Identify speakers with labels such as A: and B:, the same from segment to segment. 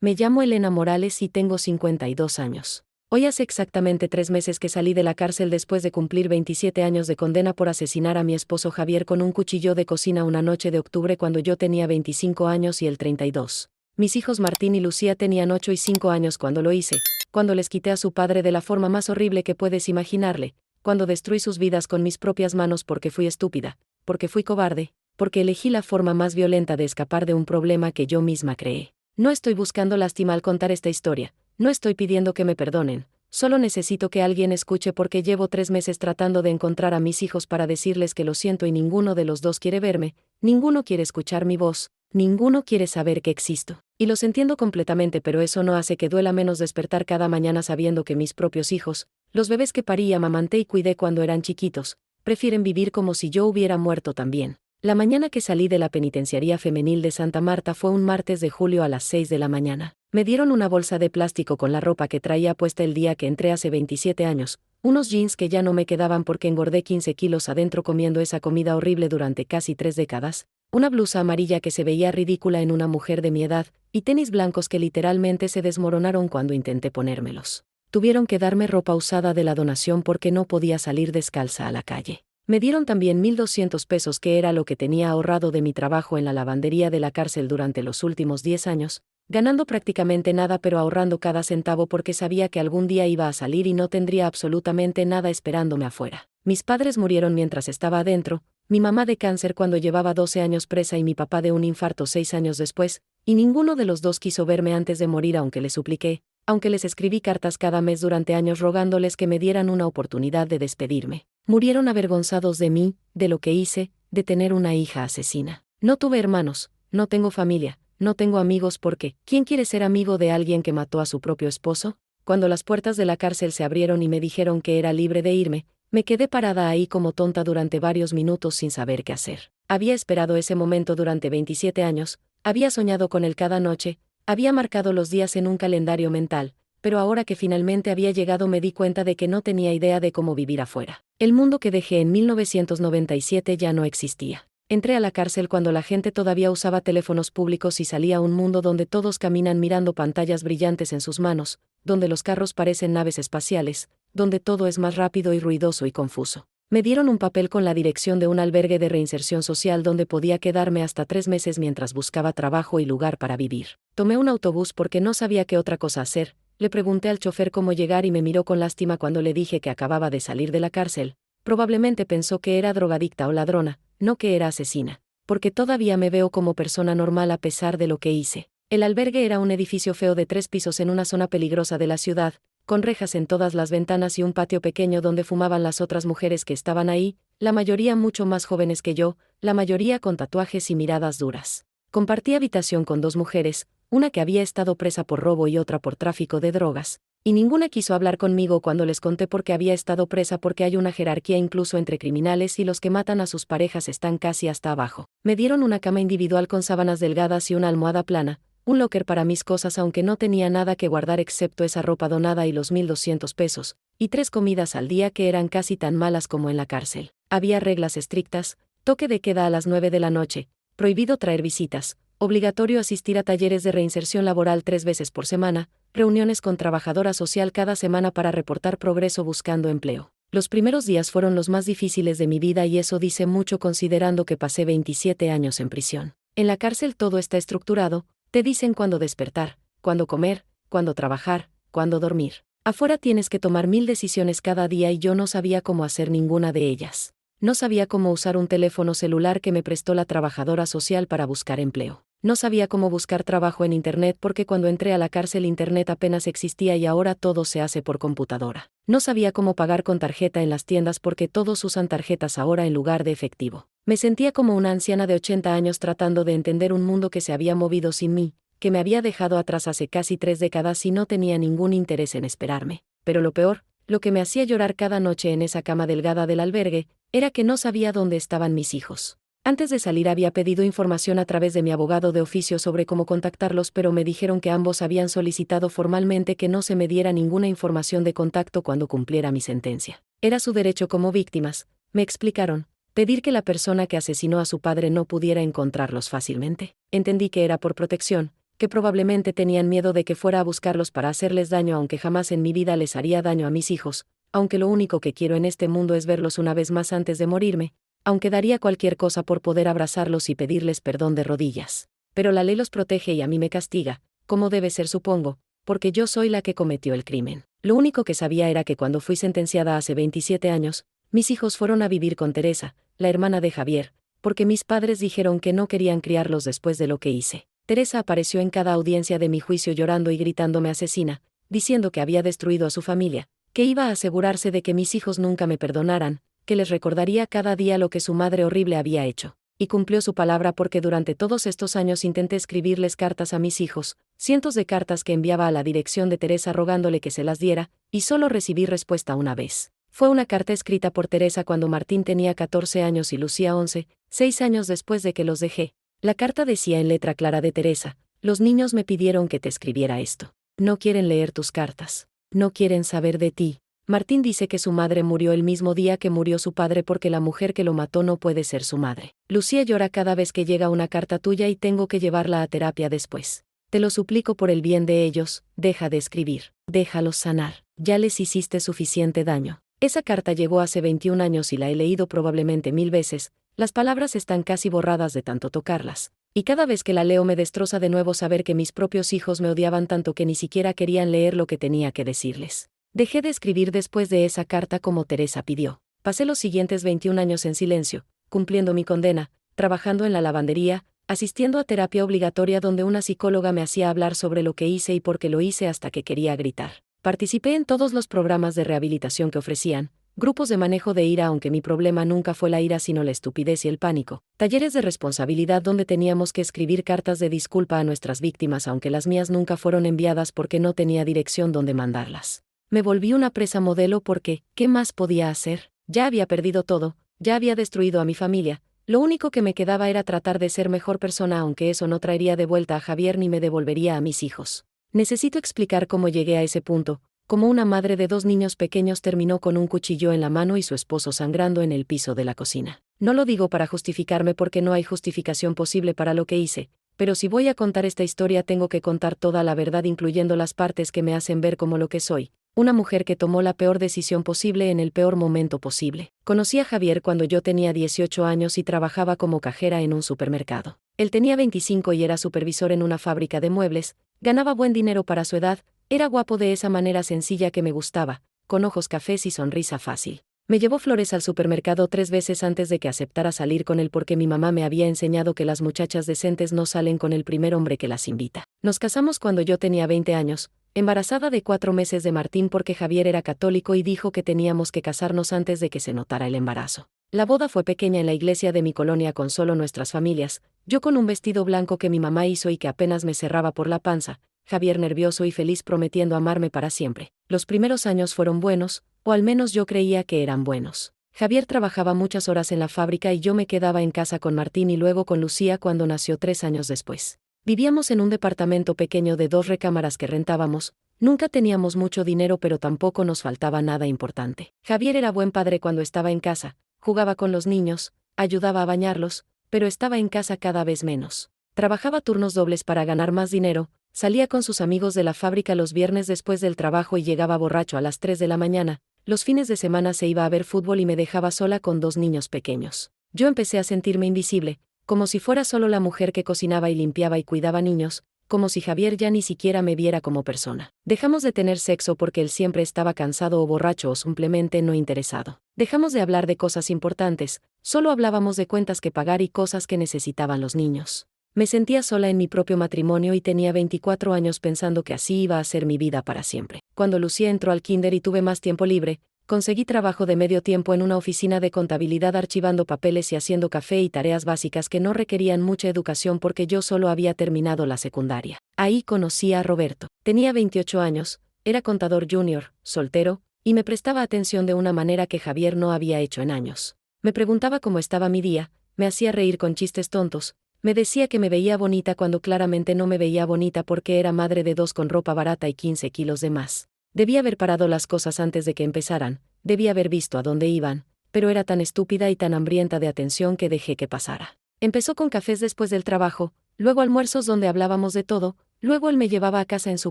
A: Me llamo Elena Morales y tengo 52 años. Hoy hace exactamente 3 meses que salí de la cárcel después de cumplir 27 años de condena por asesinar a mi esposo Javier con un cuchillo de cocina una noche de octubre cuando yo tenía 25 años y él 32. Mis hijos Martín y Lucía tenían 8 y 5 años cuando lo hice, cuando les quité a su padre de la forma más horrible que puedes imaginarle, cuando destruí sus vidas con mis propias manos porque fui estúpida, porque fui cobarde, porque elegí la forma más violenta de escapar de un problema que yo misma creé. No estoy buscando lástima al contar esta historia, no estoy pidiendo que me perdonen, solo necesito que alguien escuche porque llevo 3 meses tratando de encontrar a mis hijos para decirles que lo siento y ninguno de los dos quiere verme, ninguno quiere escuchar mi voz, ninguno quiere saber que existo. Y los entiendo completamente, pero eso no hace que duela menos despertar cada mañana sabiendo que mis propios hijos, los bebés que parí, amamanté y cuidé cuando eran chiquitos, prefieren vivir como si yo hubiera muerto también. La mañana que salí de la penitenciaría femenil de Santa Marta fue un martes de julio a las 6 de la mañana. Me dieron una bolsa de plástico con la ropa que traía puesta el día que entré hace 27 años, unos jeans que ya no me quedaban porque engordé 15 kilos adentro comiendo esa comida horrible durante casi 3 décadas, una blusa amarilla que se veía ridícula en una mujer de mi edad, y tenis blancos que literalmente se desmoronaron cuando intenté ponérmelos. Tuvieron que darme ropa usada de la donación porque no podía salir descalza a la calle. Me dieron también 1,200 pesos, que era lo que tenía ahorrado de mi trabajo en la lavandería de la cárcel durante los últimos 10 años, ganando prácticamente nada pero ahorrando cada centavo porque sabía que algún día iba a salir y no tendría absolutamente nada esperándome afuera. Mis padres murieron mientras estaba adentro, mi mamá de cáncer cuando llevaba 12 años presa y mi papá de un infarto 6 años después, y ninguno de los dos quiso verme antes de morir aunque les supliqué, aunque les escribí cartas cada mes durante años rogándoles que me dieran una oportunidad de despedirme. Murieron avergonzados de mí, de lo que hice, de tener una hija asesina. No tuve hermanos, no tengo familia, no tengo amigos porque, ¿quién quiere ser amigo de alguien que mató a su propio esposo? Cuando las puertas de la cárcel se abrieron y me dijeron que era libre de irme, me quedé parada ahí como tonta durante varios minutos sin saber qué hacer. Había esperado ese momento durante 27 años, había soñado con él cada noche, había marcado los días en un calendario mental, pero ahora que finalmente había llegado me di cuenta de que no tenía idea de cómo vivir afuera. El mundo que dejé en 1997 ya no existía. Entré a la cárcel cuando la gente todavía usaba teléfonos públicos y salí a un mundo donde todos caminan mirando pantallas brillantes en sus manos, donde los carros parecen naves espaciales, donde todo es más rápido y ruidoso y confuso. Me dieron un papel con la dirección de un albergue de reinserción social donde podía quedarme hasta 3 meses mientras buscaba trabajo y lugar para vivir. Tomé un autobús porque no sabía qué otra cosa hacer. Le pregunté al chofer cómo llegar y me miró con lástima cuando le dije que acababa de salir de la cárcel. Probablemente pensó que era drogadicta o ladrona, no que era asesina, porque todavía me veo como persona normal a pesar de lo que hice. El albergue era un edificio feo de 3 pisos en una zona peligrosa de la ciudad, con rejas en todas las ventanas y un patio pequeño donde fumaban las otras mujeres que estaban ahí, la mayoría mucho más jóvenes que yo, la mayoría con tatuajes y miradas duras. Compartí habitación con 2 mujeres, una que había estado presa por robo y otra por tráfico de drogas, y ninguna quiso hablar conmigo cuando les conté por qué había estado presa porque hay una jerarquía incluso entre criminales y los que matan a sus parejas están casi hasta abajo. Me dieron una cama individual con sábanas delgadas y una almohada plana, un locker para mis cosas aunque no tenía nada que guardar excepto esa ropa donada y los 1,200 pesos, y 3 comidas al día que eran casi tan malas como en la cárcel. Había reglas estrictas, toque de queda a las 9 de la noche, prohibido traer visitas, obligatorio asistir a talleres de reinserción laboral 3 veces por semana, reuniones con trabajadora social cada semana para reportar progreso buscando empleo. Los primeros días fueron los más difíciles de mi vida y eso dice mucho considerando que pasé 27 años en prisión. En la cárcel todo está estructurado, te dicen cuándo despertar, cuándo comer, cuándo trabajar, cuándo dormir. Afuera tienes que tomar 1000 decisiones cada día y yo no sabía cómo hacer ninguna de ellas. No sabía cómo usar un teléfono celular que me prestó la trabajadora social para buscar empleo. No sabía cómo buscar trabajo en Internet porque cuando entré a la cárcel Internet apenas existía y ahora todo se hace por computadora. No sabía cómo pagar con tarjeta en las tiendas porque todos usan tarjetas ahora en lugar de efectivo. Me sentía como una anciana de 80 años tratando de entender un mundo que se había movido sin mí, que me había dejado atrás hace casi 3 décadas y no tenía ningún interés en esperarme. Pero lo peor, lo que me hacía llorar cada noche en esa cama delgada del albergue, era que no sabía dónde estaban mis hijos. Antes de salir había pedido información a través de mi abogado de oficio sobre cómo contactarlos, pero me dijeron que ambos habían solicitado formalmente que no se me diera ninguna información de contacto cuando cumpliera mi sentencia. Era su derecho como víctimas, me explicaron, pedir que la persona que asesinó a su padre no pudiera encontrarlos fácilmente. Entendí que era por protección, que probablemente tenían miedo de que fuera a buscarlos para hacerles daño, aunque jamás en mi vida les haría daño a mis hijos, aunque lo único que quiero en este mundo es verlos una vez más antes de morirme, aunque daría cualquier cosa por poder abrazarlos y pedirles perdón de rodillas. Pero la ley los protege y a mí me castiga, como debe ser supongo, porque yo soy la que cometió el crimen. Lo único que sabía era que cuando fui sentenciada hace 27 años, mis hijos fueron a vivir con Teresa, la hermana de Javier, porque mis padres dijeron que no querían criarlos después de lo que hice. Teresa apareció en cada audiencia de mi juicio llorando y gritándome asesina, diciendo que había destruido a su familia, que iba a asegurarse de que mis hijos nunca me perdonaran, que les recordaría cada día lo que su madre horrible había hecho. Y cumplió su palabra porque durante todos estos años intenté escribirles cartas a mis hijos, cientos de cartas que enviaba a la dirección de Teresa rogándole que se las diera, y solo recibí respuesta una vez. Fue una carta escrita por Teresa cuando Martín tenía 14 años y Lucía 11, 6 años después de que los dejé. La carta decía en letra clara de Teresa: los niños me pidieron que te escribiera esto. No quieren leer tus cartas. No quieren saber de ti. Martín dice que su madre murió el mismo día que murió su padre porque la mujer que lo mató no puede ser su madre. Lucía llora cada vez que llega una carta tuya y tengo que llevarla a terapia después. Te lo suplico por el bien de ellos, deja de escribir. Déjalos sanar. Ya les hiciste suficiente daño. Esa carta llegó hace 21 años y la he leído probablemente 1000 veces. Las palabras están casi borradas de tanto tocarlas. Y cada vez que la leo me destroza de nuevo saber que mis propios hijos me odiaban tanto que ni siquiera querían leer lo que tenía que decirles. Dejé de escribir después de esa carta como Teresa pidió. Pasé los siguientes 21 años en silencio, cumpliendo mi condena, trabajando en la lavandería, asistiendo a terapia obligatoria donde una psicóloga me hacía hablar sobre lo que hice y por qué lo hice hasta que quería gritar. Participé en todos los programas de rehabilitación que ofrecían, grupos de manejo de ira aunque mi problema nunca fue la ira sino la estupidez y el pánico, talleres de responsabilidad donde teníamos que escribir cartas de disculpa a nuestras víctimas aunque las mías nunca fueron enviadas porque no tenía dirección donde mandarlas. Me volví una presa modelo porque, ¿qué más podía hacer? Ya había perdido todo, ya había destruido a mi familia, lo único que me quedaba era tratar de ser mejor persona aunque eso no traería de vuelta a Javier ni me devolvería a mis hijos. Necesito explicar cómo llegué a ese punto, cómo una madre de 2 niños pequeños terminó con un cuchillo en la mano y su esposo sangrando en el piso de la cocina. No lo digo para justificarme porque no hay justificación posible para lo que hice, pero si voy a contar esta historia tengo que contar toda la verdad incluyendo las partes que me hacen ver como lo que soy. Una mujer que tomó la peor decisión posible en el peor momento posible. Conocí a Javier cuando yo tenía 18 años y trabajaba como cajera en un supermercado. Él tenía 25 y era supervisor en una fábrica de muebles, ganaba buen dinero para su edad, era guapo de esa manera sencilla que me gustaba, con ojos cafés y sonrisa fácil. Me llevó flores al supermercado 3 veces antes de que aceptara salir con él porque mi mamá me había enseñado que las muchachas decentes no salen con el primer hombre que las invita. Nos casamos cuando yo tenía 20 años, embarazada de 4 meses de Martín porque Javier era católico y dijo que teníamos que casarnos antes de que se notara el embarazo. La boda fue pequeña en la iglesia de mi colonia con solo nuestras familias, yo con un vestido blanco que mi mamá hizo y que apenas me cerraba por la panza, Javier nervioso y feliz prometiendo amarme para siempre. Los primeros años fueron buenos, o al menos yo creía que eran buenos. Javier trabajaba muchas horas en la fábrica y yo me quedaba en casa con Martín y luego con Lucía cuando nació 3 años después. Vivíamos en un departamento pequeño de 2 recámaras que rentábamos, nunca teníamos mucho dinero pero tampoco nos faltaba nada importante. Javier era buen padre cuando estaba en casa, jugaba con los niños, ayudaba a bañarlos, pero estaba en casa cada vez menos. Trabajaba turnos dobles para ganar más dinero, salía con sus amigos de la fábrica los viernes después del trabajo y llegaba borracho a las 3 de la mañana, los fines de semana se iba a ver fútbol y me dejaba sola con 2 niños pequeños. Yo empecé a sentirme invisible, como si fuera solo la mujer que cocinaba y limpiaba y cuidaba niños, como si Javier ya ni siquiera me viera como persona. Dejamos de tener sexo porque él siempre estaba cansado o borracho o simplemente no interesado. Dejamos de hablar de cosas importantes, solo hablábamos de cuentas que pagar y cosas que necesitaban los niños. Me sentía sola en mi propio matrimonio y tenía 24 años pensando que así iba a ser mi vida para siempre. Cuando Lucía entró al kinder y tuve más tiempo libre, conseguí trabajo de medio tiempo en una oficina de contabilidad archivando papeles y haciendo café y tareas básicas que no requerían mucha educación porque yo solo había terminado la secundaria. Ahí conocí a Roberto. Tenía 28 años, era contador junior, soltero, y me prestaba atención de una manera que Javier no había hecho en años. Me preguntaba cómo estaba mi día, me hacía reír con chistes tontos, me decía que me veía bonita cuando claramente no me veía bonita porque era madre de 2 con ropa barata y 15 kilos de más. Debía haber parado las cosas antes de que empezaran, debía haber visto a dónde iban, pero era tan estúpida y tan hambrienta de atención que dejé que pasara. Empezó con cafés después del trabajo, luego almuerzos donde hablábamos de todo, Luego él me llevaba a casa en su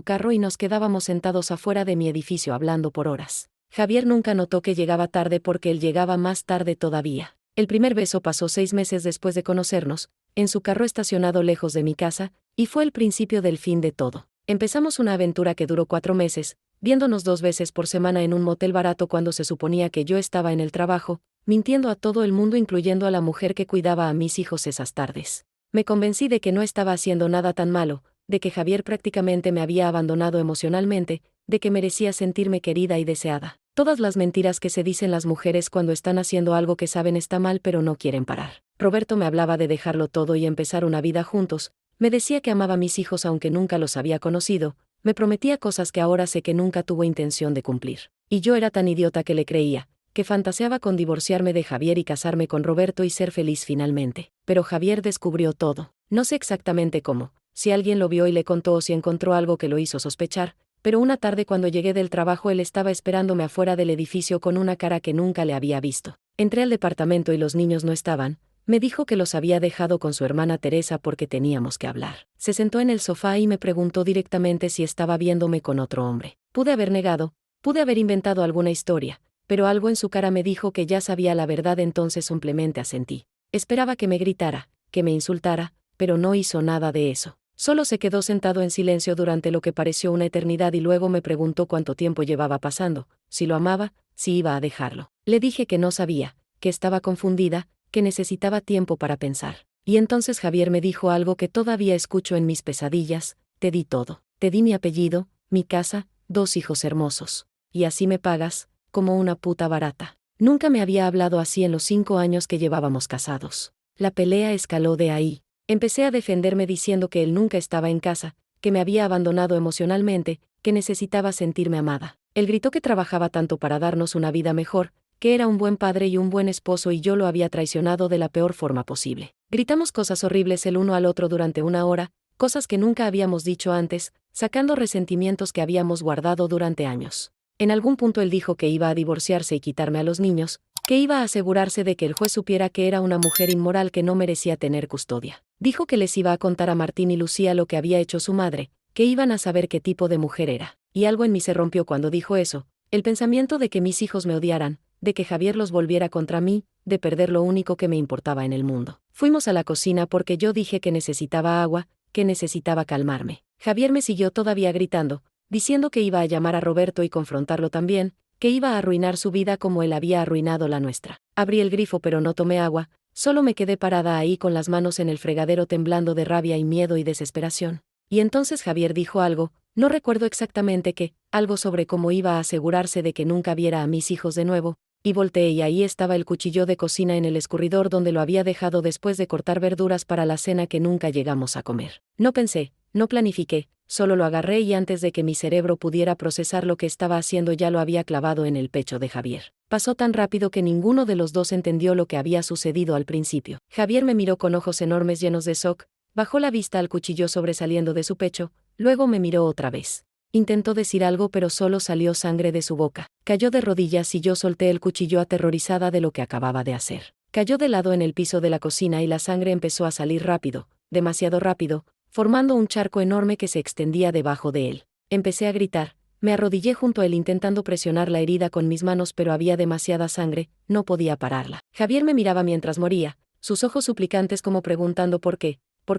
A: carro y nos quedábamos sentados afuera de mi edificio hablando por horas. Javier nunca notó que llegaba tarde porque él llegaba más tarde todavía. El primer beso pasó 6 meses después de conocernos, en su carro estacionado lejos de mi casa, y fue el principio del fin de todo. Empezamos una aventura que duró 4 meses, viéndonos 2 veces por semana en un motel barato cuando se suponía que yo estaba en el trabajo, mintiendo a todo el mundo incluyendo a la mujer que cuidaba a mis hijos esas tardes. Me convencí de que no estaba haciendo nada tan malo, de que Javier prácticamente me había abandonado emocionalmente, de que merecía sentirme querida y deseada. Todas las mentiras que se dicen las mujeres cuando están haciendo algo que saben está mal pero no quieren parar. Roberto me hablaba de dejarlo todo y empezar una vida juntos, me decía que amaba a mis hijos aunque nunca los había conocido, me prometía cosas que ahora sé que nunca tuvo intención de cumplir. Y yo era tan idiota que le creía, que fantaseaba con divorciarme de Javier y casarme con Roberto y ser feliz finalmente. Pero Javier descubrió todo. No sé exactamente cómo, si alguien lo vio y le contó o si encontró algo que lo hizo sospechar, pero una tarde cuando llegué del trabajo él estaba esperándome afuera del edificio con una cara que nunca le había visto. Entré al departamento y los niños no estaban. Me dijo que los había dejado con su hermana Teresa porque teníamos que hablar. Se sentó en el sofá y me preguntó directamente si estaba viéndome con otro hombre. Pude haber negado, pude haber inventado alguna historia, pero algo en su cara me dijo que ya sabía la verdad, entonces simplemente asentí. Esperaba que me gritara, que me insultara, pero no hizo nada de eso. Solo se quedó sentado en silencio durante lo que pareció una eternidad y luego me preguntó cuánto tiempo llevaba pasando, si lo amaba, si iba a dejarlo. Le dije que no sabía, que estaba confundida, que necesitaba tiempo para pensar. Y entonces Javier me dijo algo que todavía escucho en mis pesadillas: te di todo. Te di mi apellido, mi casa, 2 hijos hermosos. Y así me pagas, como una puta barata. Nunca me había hablado así en los 5 años que llevábamos casados. La pelea escaló de ahí. Empecé a defenderme diciendo que él nunca estaba en casa, que me había abandonado emocionalmente, que necesitaba sentirme amada. Él gritó que trabajaba tanto para darnos una vida mejor, que era un buen padre y un buen esposo y yo lo había traicionado de la peor forma posible. Gritamos cosas horribles el uno al otro durante 1 hora, cosas que nunca habíamos dicho antes, sacando resentimientos que habíamos guardado durante años. En algún punto él dijo que iba a divorciarse y quitarme a los niños, que iba a asegurarse de que el juez supiera que era una mujer inmoral que no merecía tener custodia. Dijo que les iba a contar a Martín y Lucía lo que había hecho su madre, que iban a saber qué tipo de mujer era. Y algo en mí se rompió cuando dijo eso, el pensamiento de que mis hijos me odiaran, de que Javier los volviera contra mí, de perder lo único que me importaba en el mundo. Fuimos a la cocina porque yo dije que necesitaba agua, que necesitaba calmarme. Javier me siguió todavía gritando, diciendo que iba a llamar a Roberto y confrontarlo también, que iba a arruinar su vida como él había arruinado la nuestra. Abrí el grifo pero no tomé agua, solo me quedé parada ahí con las manos en el fregadero temblando de rabia y miedo y desesperación. Y entonces Javier dijo algo, no recuerdo exactamente qué, algo sobre cómo iba a asegurarse de que nunca viera a mis hijos de nuevo, y volteé y ahí estaba el cuchillo de cocina en el escurridor donde lo había dejado después de cortar verduras para la cena que nunca llegamos a comer. No pensé, no planifiqué, solo lo agarré y antes de que mi cerebro pudiera procesar lo que estaba haciendo ya lo había clavado en el pecho de Javier. Pasó tan rápido que ninguno de los dos entendió lo que había sucedido al principio. Javier me miró con ojos enormes llenos de shock, bajó la vista al cuchillo sobresaliendo de su pecho, luego me miró otra vez. Intentó decir algo pero solo salió sangre de su boca. Cayó de rodillas y yo solté el cuchillo aterrorizada de lo que acababa de hacer. Cayó de lado en el piso de la cocina y la sangre empezó a salir rápido, demasiado rápido, formando un charco enorme que se extendía debajo de él. Empecé a gritar, me arrodillé junto a él intentando presionar la herida con mis manos pero había demasiada sangre, no podía pararla. Javier me miraba mientras moría, sus ojos suplicantes como preguntando por qué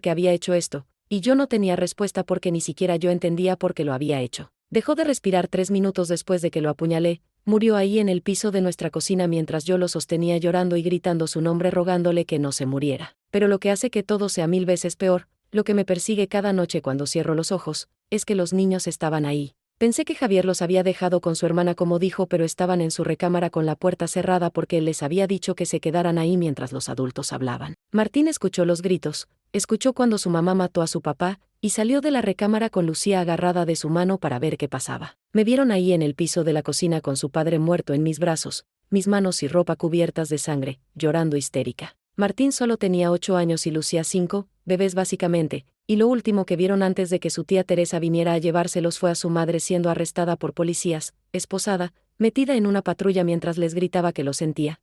A: había hecho esto, y yo no tenía respuesta porque ni siquiera yo entendía por qué lo había hecho. Dejó de respirar 3 minutos después de que lo apuñalé, murió ahí en el piso de nuestra cocina mientras yo lo sostenía llorando y gritando su nombre rogándole que no se muriera. Pero lo que hace que todo sea 1000 veces peor, lo que me persigue cada noche cuando cierro los ojos, es que los niños estaban ahí. Pensé que Javier los había dejado con su hermana como dijo, pero estaban en su recámara con la puerta cerrada porque él les había dicho que se quedaran ahí mientras los adultos hablaban. Martín escuchó los gritos, escuchó cuando su mamá mató a su papá, y salió de la recámara con Lucía agarrada de su mano para ver qué pasaba. Me vieron ahí en el piso de la cocina con su padre muerto en mis brazos, mis manos y ropa cubiertas de sangre, llorando histérica. Martín solo tenía 8 años y Lucía 5, bebés básicamente, y lo último que vieron antes de que su tía Teresa viniera a llevárselos fue a su madre siendo arrestada por policías, esposada, metida en una patrulla mientras les gritaba que lo sentía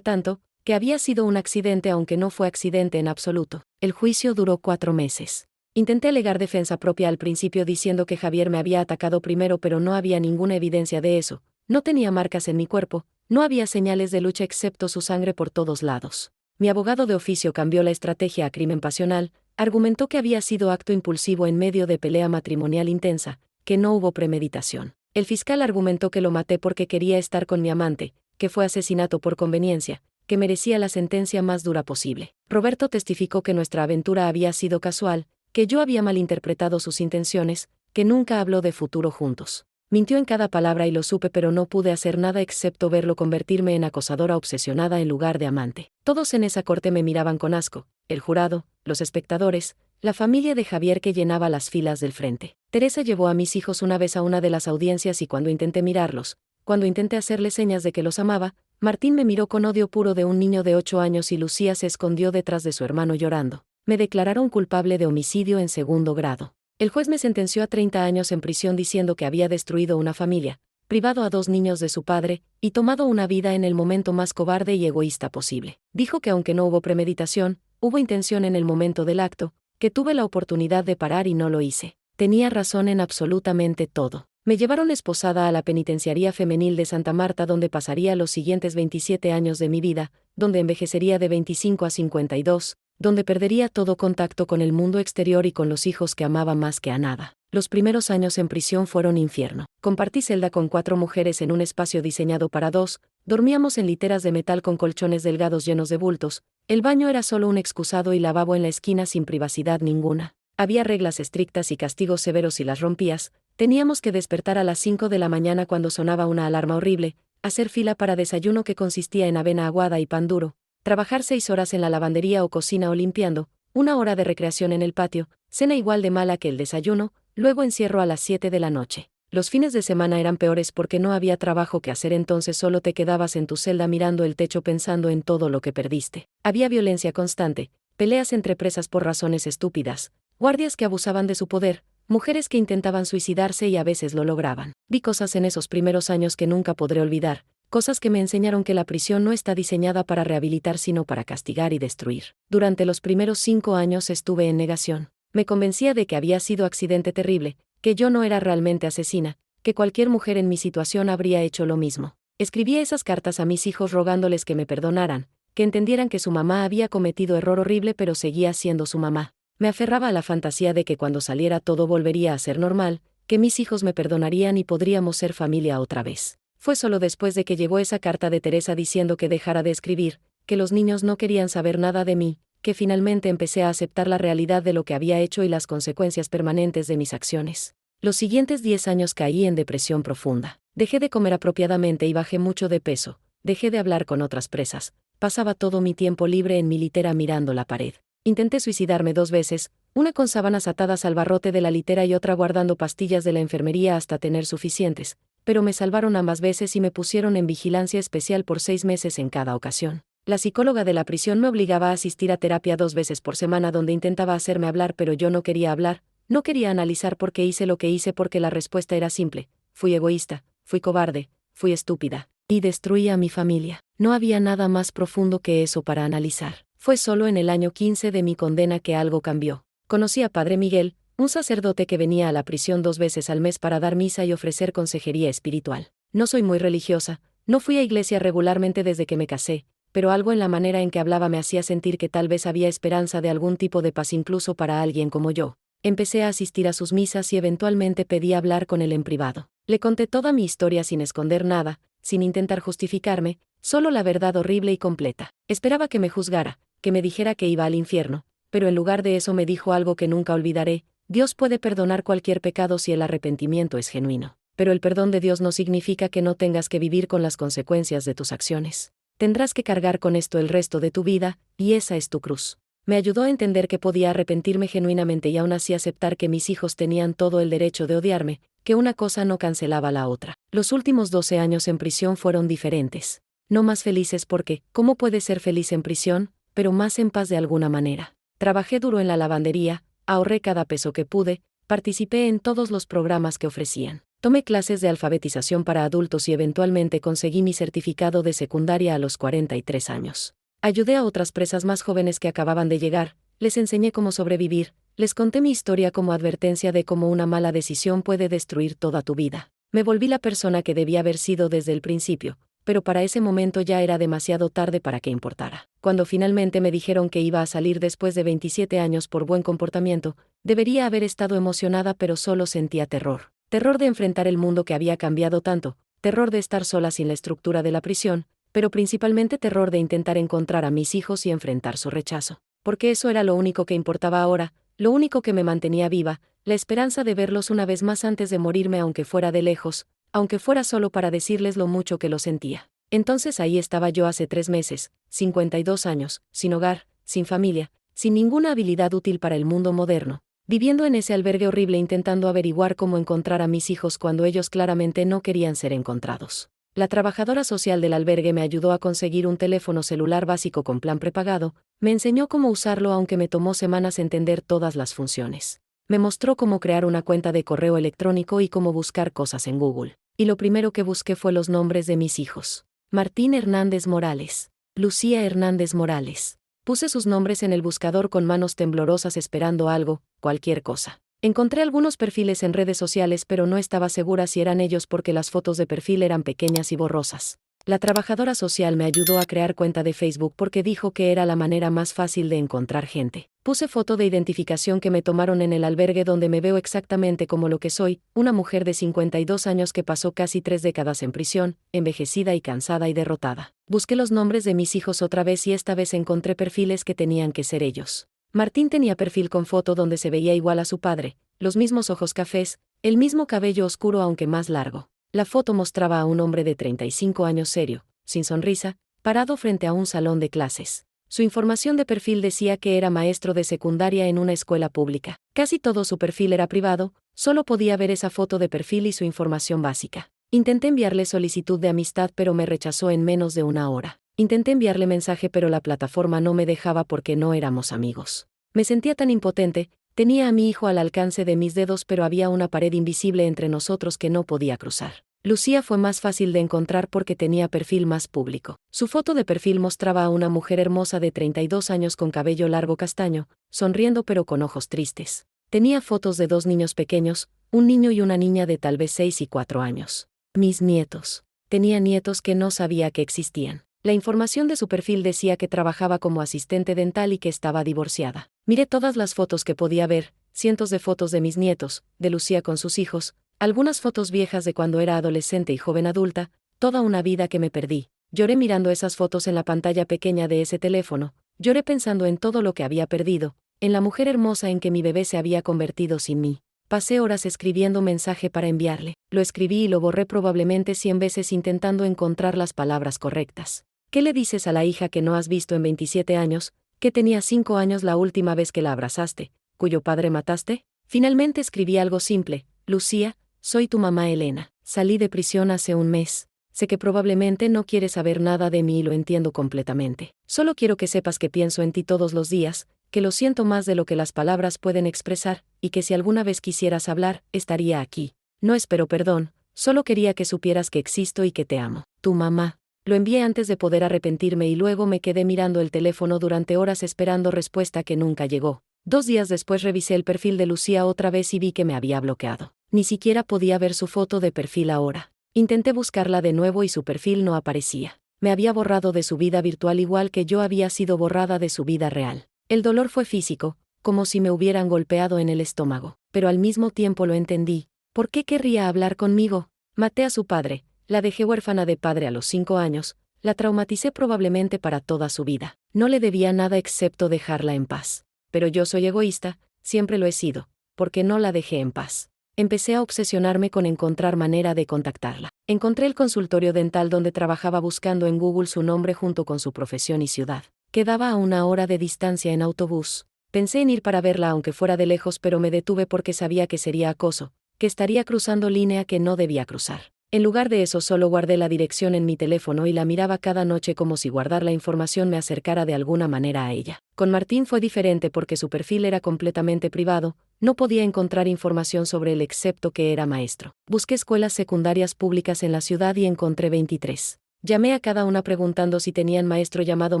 A: tanto, que había sido un accidente aunque no fue accidente en absoluto. El juicio duró 4 meses. Intenté alegar defensa propia al principio diciendo que Javier me había atacado primero, pero no había ninguna evidencia de eso. No tenía marcas en mi cuerpo, no había señales de lucha excepto su sangre por todos lados. Mi abogado de oficio cambió la estrategia a crimen pasional, argumentó que había sido acto impulsivo en medio de pelea matrimonial intensa, que no hubo premeditación. El fiscal argumentó que lo maté porque quería estar con mi amante, que fue asesinato por conveniencia, que merecía la sentencia más dura posible. Roberto testificó que nuestra aventura había sido casual, que yo había malinterpretado sus intenciones, que nunca habló de futuro juntos. Mintió en cada palabra y lo supe, pero no pude hacer nada excepto verlo convertirme en acosadora obsesionada en lugar de amante. Todos en esa corte me miraban con asco, el jurado, los espectadores, la familia de Javier que llenaba las filas del frente. Teresa llevó a mis hijos una vez a una de las audiencias y cuando intenté mirarlos, cuando intenté hacerle señas de que los amaba, Martín me miró con odio puro de un niño de 8 años y Lucía se escondió detrás de su hermano llorando. Me declararon culpable de homicidio en segundo grado. El juez me sentenció a 30 años en prisión diciendo que había destruido una familia, privado a 2 niños de su padre, y tomado una vida en el momento más cobarde y egoísta posible. Dijo que aunque no hubo premeditación, hubo intención en el momento del acto, que tuve la oportunidad de parar y no lo hice. Tenía razón en absolutamente todo. Me llevaron esposada a la penitenciaría femenil de Santa Marta, donde pasaría los siguientes 27 años de mi vida, donde envejecería de 25 a 52, donde perdería todo contacto con el mundo exterior y con los hijos que amaba más que a nada. Los primeros años en prisión fueron infierno. Compartí celda con 4 mujeres en un espacio diseñado para 2, dormíamos en literas de metal con colchones delgados llenos de bultos, el baño era solo un excusado y lavabo en la esquina sin privacidad ninguna. Había reglas estrictas y castigos severos si las rompías, teníamos que despertar a las 5 de la mañana cuando sonaba una alarma horrible, hacer fila para desayuno que consistía en avena aguada y pan duro, trabajar 6 horas en la lavandería o cocina o limpiando, 1 hora de recreación en el patio, cena igual de mala que el desayuno, luego encierro a las 7 de la noche. Los fines de semana eran peores porque no había trabajo que hacer, entonces solo te quedabas en tu celda mirando el techo pensando en todo lo que perdiste. Había violencia constante, peleas entre presas por razones estúpidas, guardias que abusaban de su poder, mujeres que intentaban suicidarse y a veces lo lograban. Vi cosas en esos primeros años que nunca podré olvidar. Cosas que me enseñaron que la prisión no está diseñada para rehabilitar sino para castigar y destruir. Durante los primeros 5 años estuve en negación. Me convencía de que había sido accidente terrible, que yo no era realmente asesina, que cualquier mujer en mi situación habría hecho lo mismo. Escribía esas cartas a mis hijos rogándoles que me perdonaran, que entendieran que su mamá había cometido error horrible pero seguía siendo su mamá. Me aferraba a la fantasía de que cuando saliera todo volvería a ser normal, que mis hijos me perdonarían y podríamos ser familia otra vez. Fue solo después de que llegó esa carta de Teresa diciendo que dejara de escribir, que los niños no querían saber nada de mí, que finalmente empecé a aceptar la realidad de lo que había hecho y las consecuencias permanentes de mis acciones. Los siguientes 10 años caí en depresión profunda. Dejé de comer apropiadamente y bajé mucho de peso, dejé de hablar con otras presas, pasaba todo mi tiempo libre en mi litera mirando la pared. Intenté suicidarme 2 veces, una con sábanas atadas al barrote de la litera y otra guardando pastillas de la enfermería hasta tener suficientes, pero me salvaron ambas veces y me pusieron en vigilancia especial por 6 meses en cada ocasión. La psicóloga de la prisión me obligaba a asistir a terapia 2 veces por semana donde intentaba hacerme hablar, pero yo no quería hablar, no quería analizar por qué hice lo que hice porque la respuesta era simple: fui egoísta, fui cobarde, fui estúpida, y destruí a mi familia. No había nada más profundo que eso para analizar. Fue solo en el año 15 de mi condena que algo cambió. Conocí a Padre Miguel, un sacerdote que venía a la prisión 2 veces al mes para dar misa y ofrecer consejería espiritual. No soy muy religiosa, no fui a iglesia regularmente desde que me casé, pero algo en la manera en que hablaba me hacía sentir que tal vez había esperanza de algún tipo de paz incluso para alguien como yo. Empecé a asistir a sus misas y eventualmente pedí hablar con él en privado. Le conté toda mi historia sin esconder nada, sin intentar justificarme, solo la verdad horrible y completa. Esperaba que me juzgara, que me dijera que iba al infierno, pero en lugar de eso me dijo algo que nunca olvidaré: Dios puede perdonar cualquier pecado si el arrepentimiento es genuino. Pero el perdón de Dios no significa que no tengas que vivir con las consecuencias de tus acciones. Tendrás que cargar con esto el resto de tu vida, y esa es tu cruz. Me ayudó a entender que podía arrepentirme genuinamente y aún así aceptar que mis hijos tenían todo el derecho de odiarme, que una cosa no cancelaba la otra. Los últimos 12 años en prisión fueron diferentes. No más felices porque, ¿cómo puedes ser feliz en prisión?, pero más en paz de alguna manera. Trabajé duro en la lavandería, ahorré cada peso que pude, participé en todos los programas que ofrecían. Tomé clases de alfabetización para adultos y eventualmente conseguí mi certificado de secundaria a los 43 años. Ayudé a otras presas más jóvenes que acababan de llegar, les enseñé cómo sobrevivir, Les conté mi historia como advertencia de cómo una mala decisión puede destruir toda tu vida. Me volví la persona que debía haber sido desde el principio, pero para ese momento ya era demasiado tarde para que importara. Cuando finalmente me dijeron que iba a salir después de 27 años por buen comportamiento, debería haber estado emocionada, pero solo sentía terror. Terror de enfrentar el mundo que había cambiado tanto, terror de estar sola sin la estructura de la prisión, pero principalmente terror de intentar encontrar a mis hijos y enfrentar su rechazo. Porque eso era lo único que importaba ahora, lo único que me mantenía viva, la esperanza de verlos una vez más antes de morirme, aunque fuera de lejos, aunque fuera solo para decirles lo mucho que lo sentía. Entonces ahí estaba yo hace 3 meses, 52 años, sin hogar, sin familia, sin ninguna habilidad útil para el mundo moderno, viviendo en ese albergue horrible intentando averiguar cómo encontrar a mis hijos cuando ellos claramente no querían ser encontrados. La trabajadora social del albergue me ayudó a conseguir un teléfono celular básico con plan prepagado, me enseñó cómo usarlo aunque me tomó semanas entender todas las funciones. Me mostró cómo crear una cuenta de correo electrónico y cómo buscar cosas en Google. Y lo primero que busqué fue los nombres de mis hijos. Martín Hernández Morales. Lucía Hernández Morales. Puse sus nombres en el buscador con manos temblorosas esperando algo, cualquier cosa. Encontré algunos perfiles en redes sociales, pero no estaba segura si eran ellos porque las fotos de perfil eran pequeñas y borrosas. La trabajadora social me ayudó a crear cuenta de Facebook porque dijo que era la manera más fácil de encontrar gente. Puse foto de identificación que me tomaron en el albergue donde me veo exactamente como lo que soy, una mujer de 52 años que pasó casi 3 décadas en prisión, envejecida y cansada y derrotada. Busqué los nombres de mis hijos otra vez y esta vez encontré perfiles que tenían que ser ellos. Martín tenía perfil con foto donde se veía igual a su padre, los mismos ojos cafés, el mismo cabello oscuro aunque más largo. La foto mostraba a un hombre de 35 años serio, sin sonrisa, parado frente a un salón de clases. Su información de perfil decía que era maestro de secundaria en una escuela pública. Casi todo su perfil era privado, solo podía ver esa foto de perfil y su información básica. Intenté enviarle solicitud de amistad pero me rechazó en menos de una hora. Intenté enviarle mensaje pero la plataforma no me dejaba porque no éramos amigos. Me sentía tan impotente, tenía a mi hijo al alcance de mis dedos pero había una pared invisible entre nosotros que no podía cruzar. Lucía fue más fácil de encontrar porque tenía perfil más público. Su foto de perfil mostraba a una mujer hermosa de 32 años con cabello largo castaño, sonriendo pero con ojos tristes. Tenía fotos de 2 niños pequeños, un niño y una niña de tal vez 6 y 4 años. Mis nietos. Tenía nietos que no sabía que existían. La información de su perfil decía que trabajaba como asistente dental y que estaba divorciada. Miré todas las fotos que podía ver, cientos de fotos de mis nietos, de Lucía con sus hijos, algunas fotos viejas de cuando era adolescente y joven adulta, toda una vida que me perdí. Lloré mirando esas fotos en la pantalla pequeña de ese teléfono, lloré pensando en todo lo que había perdido, en la mujer hermosa en que mi bebé se había convertido sin mí. Pasé horas escribiendo mensaje para enviarle. Lo escribí y lo borré probablemente 100 veces intentando encontrar las palabras correctas. ¿Qué le dices a la hija que no has visto en 27 años, que tenía 5 años la última vez que la abrazaste, cuyo padre mataste? Finalmente escribí algo simple: Lucía, soy tu mamá Elena. Salí de prisión hace un mes. Sé que probablemente no quieres saber nada de mí y lo entiendo completamente. Solo quiero que sepas que pienso en ti todos los días, que lo siento más de lo que las palabras pueden expresar, y que si alguna vez quisieras hablar, estaría aquí. No espero perdón, solo quería que supieras que existo y que te amo. Tu mamá. Lo envié antes de poder arrepentirme y luego me quedé mirando el teléfono durante horas esperando respuesta que nunca llegó. 2 días después revisé el perfil de Lucía otra vez y vi que me había bloqueado. Ni siquiera podía ver su foto de perfil ahora. Intenté buscarla de nuevo y su perfil no aparecía. Me había borrado de su vida virtual igual que yo había sido borrada de su vida real. El dolor fue físico, como si me hubieran golpeado en el estómago, pero al mismo tiempo lo entendí. ¿Por qué querría hablar conmigo? Maté a su padre, la dejé huérfana de padre a los 5 años, la traumaticé probablemente para toda su vida. No le debía nada excepto dejarla en paz. Pero yo soy egoísta, siempre lo he sido, porque no la dejé en paz. Empecé a obsesionarme con encontrar manera de contactarla. Encontré el consultorio dental donde trabajaba buscando en Google su nombre junto con su profesión y ciudad. Quedaba a 1 hora de distancia en autobús. Pensé en ir para verla aunque fuera de lejos, pero me detuve porque sabía que sería acoso, que estaría cruzando línea que no debía cruzar. En lugar de eso solo guardé la dirección en mi teléfono y la miraba cada noche como si guardar la información me acercara de alguna manera a ella. Con Martín fue diferente porque su perfil era completamente privado, no podía encontrar información sobre él excepto que era maestro. Busqué escuelas secundarias públicas en la ciudad y encontré 23. Llamé a cada una preguntando si tenían maestro llamado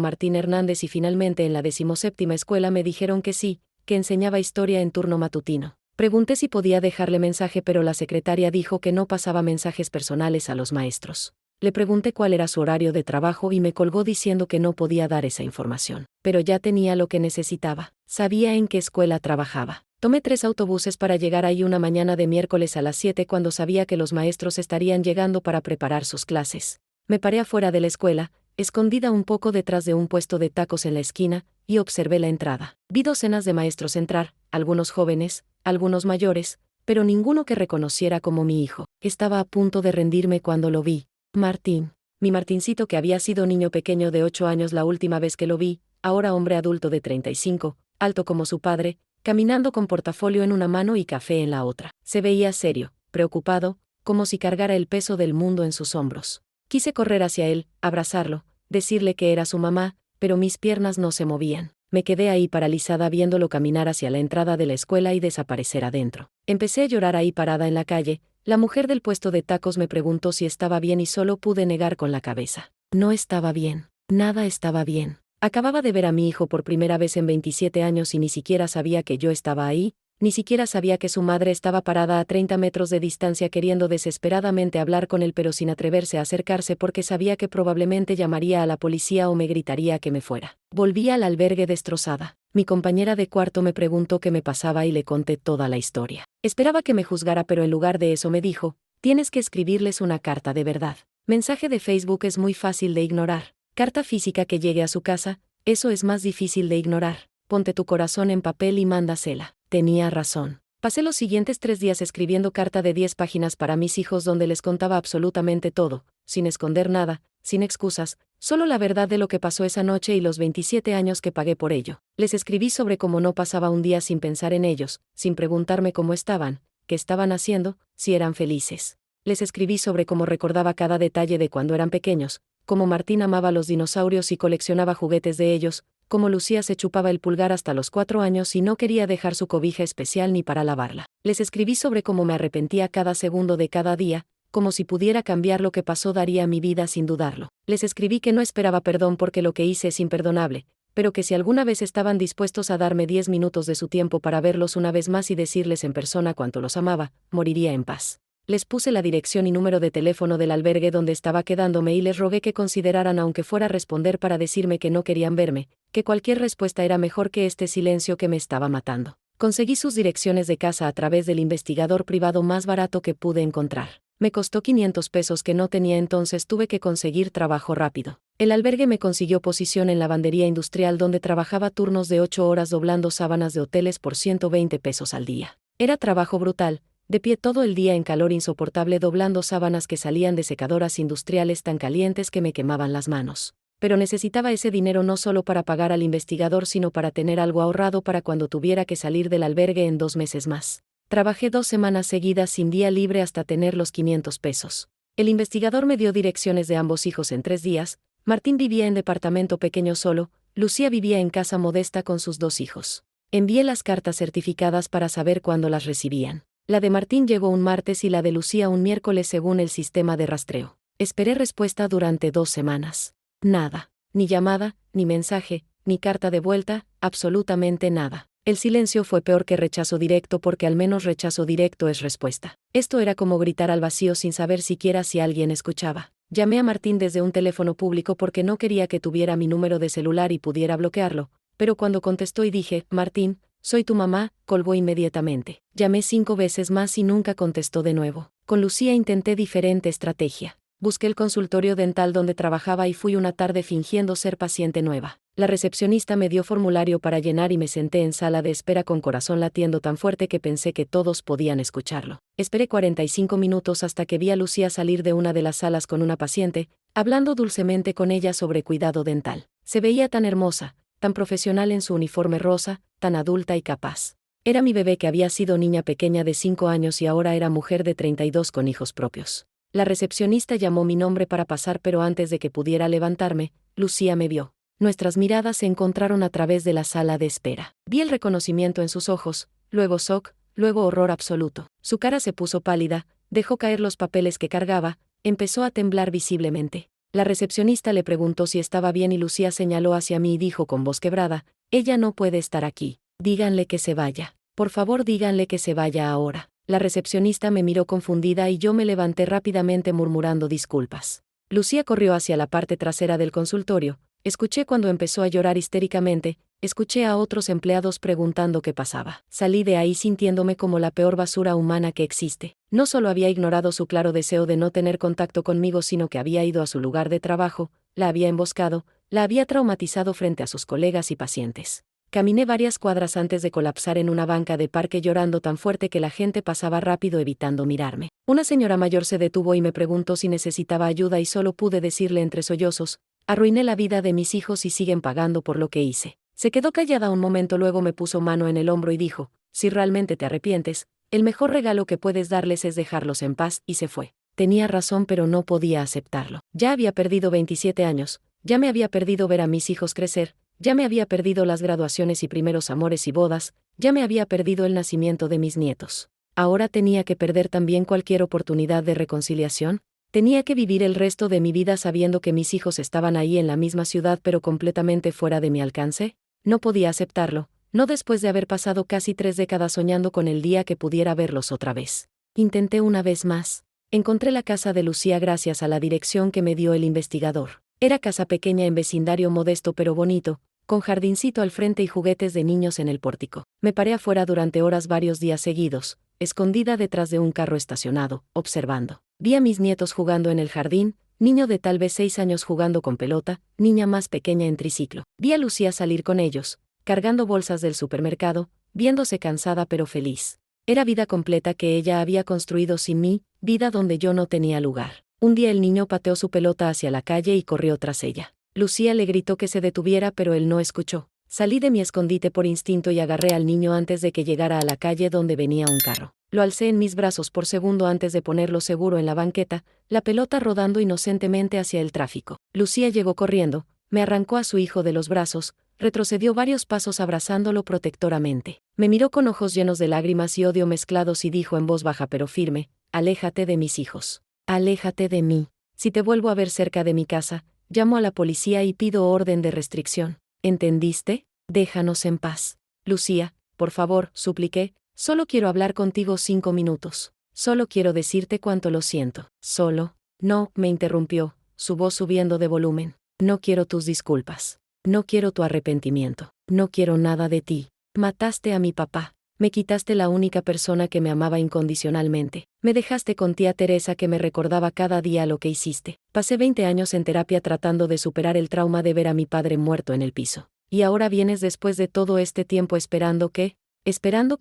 A: Martín Hernández y finalmente en la 17ª escuela me dijeron que sí, que enseñaba historia en turno matutino. Pregunté si podía dejarle mensaje, pero la secretaria dijo que no pasaba mensajes personales a los maestros. Le pregunté cuál era su horario de trabajo y me colgó diciendo que no podía dar esa información. Pero ya tenía lo que necesitaba. Sabía en qué escuela trabajaba. Tomé 3 autobuses para llegar ahí una mañana de miércoles a las 7 cuando sabía que los maestros estarían llegando para preparar sus clases. Me paré afuera de la escuela, escondida un poco detrás de un puesto de tacos en la esquina, y observé la entrada. Vi docenas de maestros entrar, algunos jóvenes, algunos mayores, pero ninguno que reconociera como mi hijo. Estaba a punto de rendirme cuando lo vi. Martín. Mi Martincito, que había sido niño pequeño de 8 años la última vez que lo vi, ahora hombre adulto de 35, alto como su padre, caminando con portafolio en una mano y café en la otra. Se veía serio, preocupado, como si cargara el peso del mundo en sus hombros. Quise correr hacia él, abrazarlo, decirle que era su mamá, pero mis piernas no se movían. Me quedé ahí paralizada viéndolo caminar hacia la entrada de la escuela y desaparecer adentro. Empecé a llorar ahí parada en la calle. La mujer del puesto de tacos me preguntó si estaba bien y solo pude negar con la cabeza. No estaba bien. Nada estaba bien. Acababa de ver a mi hijo por primera vez en 27 años y ni siquiera sabía que yo estaba ahí, ni siquiera sabía que su madre estaba parada a 30 metros de distancia queriendo desesperadamente hablar con él pero sin atreverse a acercarse porque sabía que probablemente llamaría a la policía o me gritaría que me fuera. Volví al albergue destrozada. Mi compañera de cuarto me preguntó qué me pasaba y le conté toda la historia. Esperaba que me juzgara, pero en lugar de eso me dijo: tienes que escribirles una carta de verdad. Mensaje de Facebook es muy fácil de ignorar. Carta física que llegue a su casa, eso es más difícil de ignorar. Ponte tu corazón en papel y mándasela. Tenía razón. Pasé los siguientes 3 días escribiendo carta de 10 páginas para mis hijos donde les contaba absolutamente todo, sin esconder nada, sin excusas, solo la verdad de lo que pasó esa noche y los 27 años que pagué por ello. Les escribí sobre cómo no pasaba un día sin pensar en ellos, sin preguntarme cómo estaban, qué estaban haciendo, si eran felices. Les escribí sobre cómo recordaba cada detalle de cuando eran pequeños, cómo Martín amaba los dinosaurios y coleccionaba juguetes de ellos, cómo Lucía se chupaba el pulgar hasta los 4 años y no quería dejar su cobija especial ni para lavarla. Les escribí sobre cómo me arrepentía cada segundo de cada día, como si pudiera cambiar lo que pasó daría mi vida sin dudarlo. Les escribí que no esperaba perdón porque lo que hice es imperdonable, pero que si alguna vez estaban dispuestos a darme 10 minutos de su tiempo para verlos una vez más y decirles en persona cuánto los amaba, moriría en paz. Les puse la dirección y número de teléfono del albergue donde estaba quedándome y les rogué que consideraran, aunque fuera responder para decirme que no querían verme, que cualquier respuesta era mejor que este silencio que me estaba matando. Conseguí sus direcciones de casa a través del investigador privado más barato que pude encontrar. Me costó 500 pesos que no tenía, entonces tuve que conseguir trabajo rápido. El albergue me consiguió posición en lavandería industrial donde trabajaba turnos de 8 horas doblando sábanas de hoteles por 120 pesos al día. Era trabajo brutal, de pie todo el día en calor insoportable doblando sábanas que salían de secadoras industriales tan calientes que me quemaban las manos. Pero necesitaba ese dinero no solo para pagar al investigador sino para tener algo ahorrado para cuando tuviera que salir del albergue en 2 meses más. Trabajé 2 semanas seguidas sin día libre hasta tener los 500 pesos. El investigador me dio direcciones de ambos hijos en 3 días. Martín vivía en departamento pequeño solo, Lucía vivía en casa modesta con sus 2 hijos. Envié las cartas certificadas para saber cuándo las recibían. La de Martín llegó un martes y la de Lucía un miércoles según el sistema de rastreo. Esperé respuesta durante 2 semanas. Nada. Ni llamada, ni mensaje, ni carta de vuelta, absolutamente nada. El silencio fue peor que rechazo directo porque al menos rechazo directo es respuesta. Esto era como gritar al vacío sin saber siquiera si alguien escuchaba. Llamé a Martín desde un teléfono público porque no quería que tuviera mi número de celular y pudiera bloquearlo, pero cuando contestó y dije: Martín, soy tu mamá, colgó inmediatamente. Llamé 5 veces más y nunca contestó de nuevo. Con Lucía intenté diferente estrategia. Busqué el consultorio dental donde trabajaba y fui una tarde fingiendo ser paciente nueva. La recepcionista me dio formulario para llenar y me senté en sala de espera con corazón latiendo tan fuerte que pensé que todos podían escucharlo. Esperé 45 minutos hasta que vi a Lucía salir de una de las salas con una paciente, hablando dulcemente con ella sobre cuidado dental. Se veía tan hermosa, tan profesional en su uniforme rosa, tan adulta y capaz. Era mi bebé que había sido niña pequeña de 5 años y ahora era mujer de 32 con hijos propios. La recepcionista llamó mi nombre para pasar, pero antes de que pudiera levantarme, Lucía me vio. Nuestras miradas se encontraron a través de la sala de espera. Vi el reconocimiento en sus ojos, luego shock, luego horror absoluto. Su cara se puso pálida, dejó caer los papeles que cargaba, empezó a temblar visiblemente. La recepcionista le preguntó si estaba bien y Lucía señaló hacia mí y dijo con voz quebrada: ella no puede estar aquí. Díganle que se vaya. Por favor, díganle que se vaya ahora. La recepcionista me miró confundida y yo me levanté rápidamente murmurando disculpas. Lucía corrió hacia la parte trasera del consultorio. Escuché cuando empezó a llorar histéricamente, escuché a otros empleados preguntando qué pasaba. Salí de ahí sintiéndome como la peor basura humana que existe. No solo había ignorado su claro deseo de no tener contacto conmigo, sino que había ido a su lugar de trabajo, la había emboscado, la había traumatizado frente a sus colegas y pacientes. Caminé varias cuadras antes de colapsar en una banca de parque llorando tan fuerte que la gente pasaba rápido evitando mirarme. Una señora mayor se detuvo y me preguntó si necesitaba ayuda y solo pude decirle entre sollozos: arruiné la vida de mis hijos y siguen pagando por lo que hice. Se quedó callada un momento, luego me puso mano en el hombro y dijo: si realmente te arrepientes, el mejor regalo que puedes darles es dejarlos en paz, y se fue. Tenía razón, pero no podía aceptarlo. Ya había perdido 27 años, ya me había perdido ver a mis hijos crecer, ya me había perdido las graduaciones y primeros amores y bodas, ya me había perdido el nacimiento de mis nietos. Ahora tenía que perder también cualquier oportunidad de reconciliación. Tenía que vivir el resto de mi vida sabiendo que mis hijos estaban ahí en la misma ciudad pero completamente fuera de mi alcance. No podía aceptarlo, no después de haber pasado casi 3 décadas soñando con el día que pudiera verlos otra vez. Intenté una vez más. Encontré la casa de Lucía gracias a la dirección que me dio el investigador. Era casa pequeña en vecindario modesto pero bonito, con jardincito al frente y juguetes de niños en el pórtico. Me paré afuera durante horas varios días seguidos, escondida detrás de un carro estacionado, observando. Vi a mis nietos jugando en el jardín, niño de tal vez 6 años jugando con pelota, niña más pequeña en triciclo. Vi a Lucía salir con ellos, cargando bolsas del supermercado, viéndose cansada pero feliz. Era vida completa que ella había construido sin mí, vida donde yo no tenía lugar. Un día el niño pateó su pelota hacia la calle y corrió tras ella. Lucía le gritó que se detuviera, pero él no escuchó. Salí de mi escondite por instinto y agarré al niño antes de que llegara a la calle donde venía un carro. Lo alcé en mis brazos por segundo antes de ponerlo seguro en la banqueta, la pelota rodando inocentemente hacia el tráfico. Lucía llegó corriendo, me arrancó a su hijo de los brazos, retrocedió varios pasos abrazándolo protectoramente. Me miró con ojos llenos de lágrimas y odio mezclados y dijo en voz baja pero firme: aléjate de mis hijos. Aléjate de mí. Si te vuelvo a ver cerca de mi casa, llamo a la policía y pido orden de restricción. ¿Entendiste? Déjanos en paz. Lucía, por favor, supliqué, solo quiero hablar contigo 5 minutos. Solo quiero decirte cuánto lo siento. Solo. No, me interrumpió, su voz subiendo de volumen. No quiero tus disculpas. No quiero tu arrepentimiento. No quiero nada de ti. Mataste a mi papá. Me quitaste la única persona que me amaba incondicionalmente. Me dejaste con tía Teresa que me recordaba cada día lo que hiciste. Pasé 20 años en terapia tratando de superar el trauma de ver a mi padre muerto en el piso. Y ahora vienes después de todo este tiempo esperando que